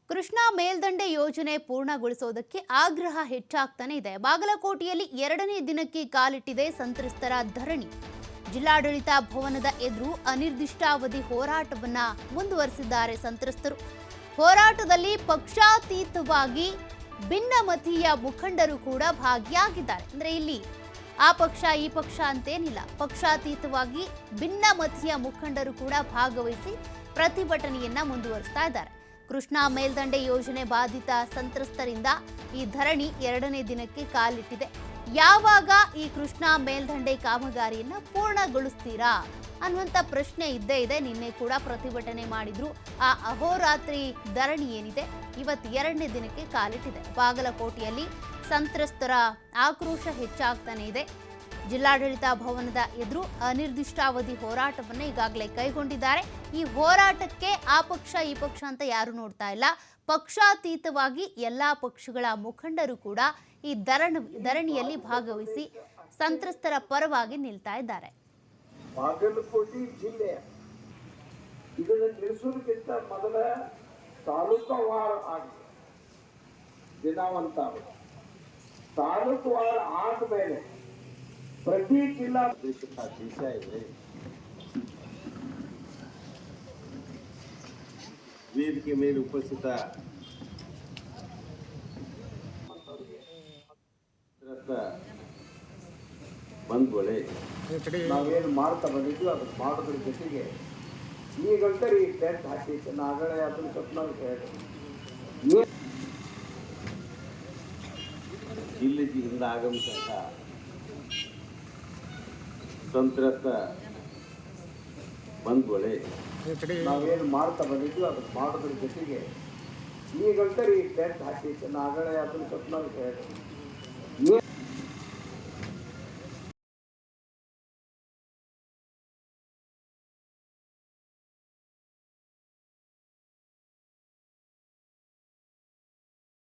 ಕೃಷ್ಣಾ ಮೇಲ್ದಂಡೆ ಯೋಜನೆ ಪೂರ್ಣಗೊಳಿಸೋದಕ್ಕೆ ಆಗ್ರಹ ಹೆಚ್ಚಾಗ್ತಾನೆ ಇದೆ. ಬಾಗಲಕೋಟೆಯಲ್ಲಿ 2ನೇ ದಿನಕ್ಕೆ ಕಾಲಿಟ್ಟಿದೆ ಸಂತ್ರಸ್ತರ ಧರಣಿ. ಜಿಲ್ಲಾಡಳಿತ ಭವನದ ಎದುರು ಅನಿರ್ದಿಷ್ಟಾವಧಿ ಹೋರಾಟವನ್ನ ಮುಂದುವರಿಸಿದ್ದಾರೆ ಸಂತ್ರಸ್ತರು. ಹೋರಾಟದಲ್ಲಿ ಪಕ್ಷಾತೀತವಾಗಿ ಭಿನ್ನಮತೀಯ ಮುಖಂಡರು ಕೂಡ ಭಾಗಿಯಾಗಿದ್ದಾರೆ. ಅಂದ್ರೆ ಇಲ್ಲಿ ಆ ಪಕ್ಷ ಈ ಪಕ್ಷ ಅಂತೇನಿಲ್ಲ, ಪಕ್ಷಾತೀತವಾಗಿ ಭಿನ್ನಮತೀಯ ಮುಖಂಡರು ಕೂಡ ಭಾಗವಹಿಸಿ ಪ್ರತಿಭಟನೆಯನ್ನ ಮುಂದುವರಿಸ್ತಾ ಇದ್ದಾರೆ. ಕೃಷ್ಣಾ ಮೇಲ್ದಂಡೆ ಯೋಜನೆ ಬಾಧಿತ ಸಂತ್ರಸ್ತರಿಂದ ಈ ಧರಣಿ 2ನೇ ದಿನಕ್ಕೆ ಕಾಲಿಟ್ಟಿದೆ. ಯಾವಾಗ ಈ ಕೃಷ್ಣಾ ಮೇಲ್ದಂಡೆ ಕಾಮಗಾರಿಯನ್ನ ಪೂರ್ಣಗೊಳಿಸ್ತೀರಾ ಅನ್ನುವಂಥ ಪ್ರಶ್ನೆ ಇದ್ದೇ ಇದೆ. ನಿನ್ನೆ ಕೂಡ ಪ್ರತಿಭಟನೆ ಮಾಡಿದ್ರು. ಆ ಅಹೋರಾತ್ರಿ ಧರಣಿ ಏನಿದೆ ಇವತ್ತು 2ನೇ ದಿನಕ್ಕೆ ಕಾಲಿಟ್ಟಿದೆ. ಬಾಗಲಕೋಟೆಯಲ್ಲಿ ಸಂತ್ರಸ್ತರ ಆಕ್ರೋಶ ಹೆಚ್ಚಾಗ್ತಾನೆ ಇದೆ. ಜಿಲ್ಲಾಡಳಿತ ಭವನದ ಎದುರು ಅನಿರ್ದಿಷ್ಟಾವಧಿ ಹೋರಾಟವನ್ನು ಈಗಾಗಲೇ ಕೈಗೊಂಡಿದ್ದಾರೆ. ಈ ಹೋರಾಟಕ್ಕೆ ಆ ಪಕ್ಷ ಈ ಪಕ್ಷ ಅಂತ ಯಾರು ನೋಡ್ತಾ ಇಲ್ಲ, ಪಕ್ಷಾತೀತವಾಗಿ ಎಲ್ಲಾ ಪಕ್ಷಗಳ ಮುಖಂಡರು ಕೂಡ ಈ ಧರಣಿಯಲ್ಲಿ ಭಾಗವಹಿಸಿ ಸಂತ್ರಸ್ತರ ಪರವಾಗಿ ನಿಲ್ತಾ ಇದ್ದಾರೆ. ಬಾಗಲಕೋಟೆ ಜಿಲ್ಲೆ ಇದನ್ನು ತಿಳಿಸೋದಕ್ಕಿಂತ ಮೊದಲ ತಾಲೂಕುವಾರ ಆಗಿದೆ. ದಿನಾವಂತ ತಾಲೂಕುವಾರ ಆದ್ಮೇಲೆ ಪ್ರತಿ ಜಿಲ್ಲಾ ದೇಶ ಇದೆ. ವೇದಿಕೆ ಮೇಲೆ ಉಪಸ್ಥಿತ ಬಂಧುಗಳೇ, ನಾವೇನು ಮಾಡ್ತಾ ಬಂದಿದ್ವಿ ಅದು ಮಾಡೋದ್ರ ಜೊತೆಗೆ ಈಗಂತ ಈ ಟೆಂಟ್ ಹಾಕಿ ನಾಗಳೆ ಅದನ್ನ ಸ್ವಪ್ನಾಗ ಜಿಲ್ಲೆಯಿಂದ ಆಗಮಿಸಿದಂಥ ಸಂತ್ರಸ್ತ ಬಂಧುಗಳೇ, ನಾವೇನು ಮಾಡ್ತಾ ಬಂದಿದ್ವಿ ಅದು ಮಾಡೋದ್ರ ಜೊತೆಗೆ ಈಗಂತ ಈ ಟೆಂಟ್ ಹಾಕಿ ನಾಗಳೆ ಅದನ್ನ ಸ್ವಪ್ನಾಗ